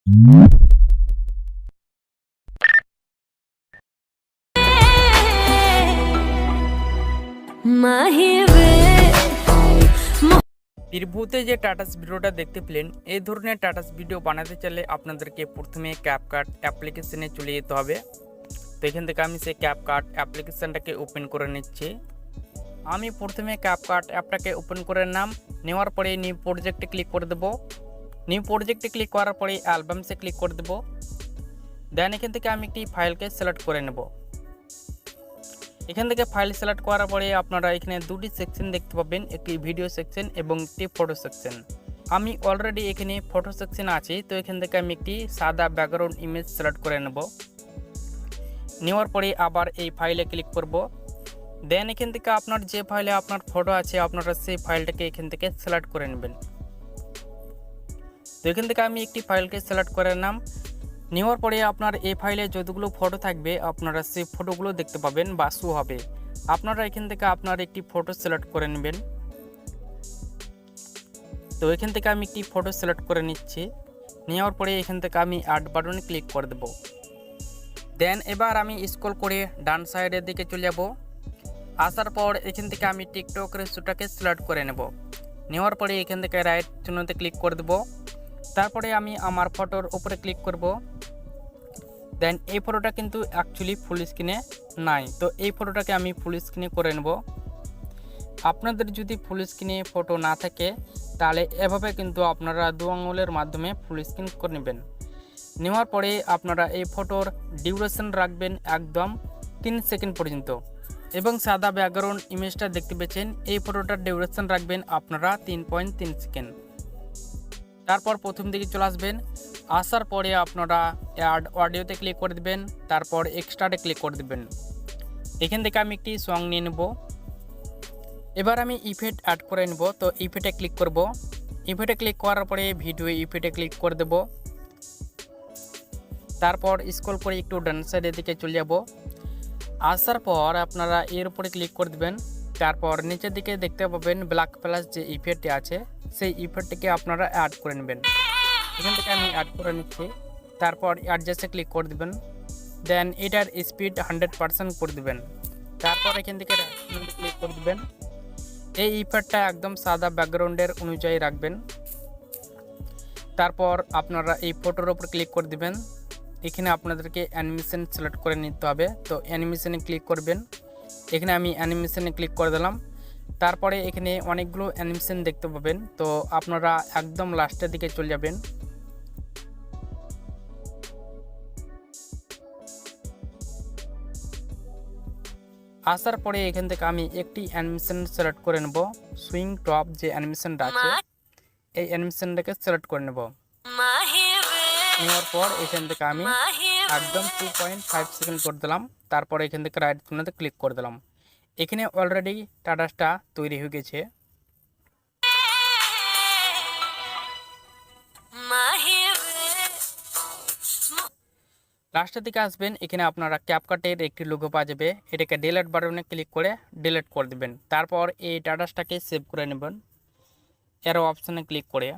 প্রিভিউতে যে টাটাস ভিডিওটা দেখতে পেলেন, এই ধরনের টাটাস ভিডিও বানাতে চাইলে আপনাদেরকে প্রথমে ক্যাপকাট অ্যাপ্লিকেশনে চলে যেতে হবে। তো এখান থেকে আমি সেই ক্যাপকাট অ্যাপ্লিকেশনটাকে ওপেন করে নিচ্ছি। আমি প্রথমে ক্যাপকাট অ্যাপটাকে ওপেন করে নেওয়ার পরে নিউ প্রজেক্টে ক্লিক করে দেবো। নিউ প্রজেক্টে ক্লিক করার পরে অ্যালবামসে ক্লিক করে দেবো। দেন এখান থেকে আমি একটি ফাইলকে সিলেক্ট করে নেব। এখান থেকে ফাইল সিলেক্ট করার পরে আপনারা এখানে দুটি সেকশন দেখতে পাবেন, একটি ভিডিও সেকশন এবং একটি ফটো সেকশন। আমি অলরেডি এখানে ফটো সেকশন আছি, তো এখান থেকে আমি একটি সাদা ব্যাকগ্রাউন্ড ইমেজ সিলেক্ট করে নেব। নেওয়ার পরে আবার এই ফাইলে ক্লিক করব। দেন এখান থেকে আপনার যে ফাইলে আপনার ফটো আছে আপনারা সেই ফাইলটাকে এখান থেকে সিলেক্ট করে নেবেন। তো এখান থেকে আমি একটি ফাইলকে সিলেক্ট করে নেওয়ার পরে আপনার এই ফাইলে যতগুলো ফটো থাকবে আপনারা সেই ফটোগুলো দেখতে পাবেন বা শো হবে। আপনারা এখান থেকে আপনার একটি ফটো সিলেক্ট করে নেবেন। তো এখান থেকে আমি একটি ফটো সিলেক্ট করে নিচ্ছি। নেওয়ার পরে এখান থেকে আমি অ্যাড বাটনে ক্লিক করে দেব। দেন এবার আমি স্ক্রল করে ডান সাইডের দিকে চলে যাব। আসার পর এখান থেকে আমি টিকটকের শোটাকে সিলেক্ট করে নেব। নেওয়ার পরে এখান থেকে রাইট চিহ্নতে ক্লিক করে দেব। তারপরে আমি আমার ফটোর উপরে ক্লিক করব। দেন এই ফটোটা কিন্তু অ্যাকচুয়ালি ফুল স্ক্রিনে নাই, তো এই ফটোটাকে আমি ফুল স্ক্রিনে করে নেব। আপনাদের যদি ফুল স্ক্রিনে ফটো না থাকে তাহলে এভাবে কিন্তু আপনারা দু আঙুলের মাধ্যমে ফুল স্ক্রিন করে নেবেন। নেওয়ার পরে আপনারা এই ফটোর ডিউরেশন রাখবেন একদম 3 সেকেন্ড পর্যন্ত এবং সাদা ব্যাকগ্রাউন্ড ইমেজটা দেখতে পেয়েছেন, এই ফটোটার ডিউরেশন রাখবেন আপনারা 3.3 সেকেন্ড। তারপর প্রথম দিকে চলে আসবেন। আসার পরে আপনারা অ্যাড অডিওতে ক্লিক করে দেবেন, তারপর এক্সট্রাতে ক্লিক করে দেবেন। এখান থেকে আমি একটি সং নিয়ে নেব। এবার আমি ইফেক্ট অ্যাড করে নেব। তো ইফেক্টে ক্লিক করব। ইফেক্টে ক্লিক করার পরে ভিডিও ইফেক্টে ক্লিক করে দেব। তারপর স্ক্রল করে একটু ডান সাইডের দিকে চলে যাব। আসার পর আপনারা এর উপরে ক্লিক করে দেবেন। তারপর নিচের দিকে দেখতে পাবেন ব্ল্যাক প্লাস যে ইফেক্টটি আছে সেই ইফেক্টটিকে আপনারা অ্যাড করে নেবেন। এখান থেকে আমি অ্যাড করে নিচ্ছি। তারপর অ্যাডজাস্টে ক্লিক করে দেবেন। দেন এটার স্পিড 100% করে দেবেন। তারপর এখান থেকে ক্লিক করে দেবেন। এই ইফেক্টটা একদম সাদা ব্যাকগ্রাউন্ডের অনুযায়ী রাখবেন। তারপর আপনারা এই ফটোর উপর ক্লিক করে দেবেন। এখানে আপনাদেরকে অ্যানিমেশন সিলেক্ট করে নিতে হবে, তো অ্যানিমেশনে ক্লিক করবেন। এখানে আমি অ্যানিমেশনে ক্লিক করে দিলাম। তারপরে এখানে অনেকগুলো অ্যানিমেশন দেখতে পাবেন, তো আপনারা একদম লাস্টের দিকে চলে যাবেন। আসার পরে এখান থেকে আমি একটি অ্যানিমেশন সিলেক্ট করে নেব। সুইং টপ যে অ্যানিমেশনটা আছে এই অ্যানিমেশনটাকে সিলেক্ট করে নেব। নেওয়ার পর এখান থেকে আমি একদম 2.5 সেকেন্ড করে দিলাম। তারপর এখান থেকে রাইট চিহ্নতে ক্লিক করে দিলাম। এখানে অলরেডি টাটাসটা তৈরি হয়ে গেছে। লাস্টের দিকে আসবেন, এখানে আপনারা ক্যাপকাটের একটি লোগো পাওয়া যাবে, এটাকে ডিলিট বাটনে ক্লিক করে ডিলিট করে দেবেন। তারপর এই টাটাসটাকে সেভ করে নেবেন এরো অপশানে ক্লিক করে।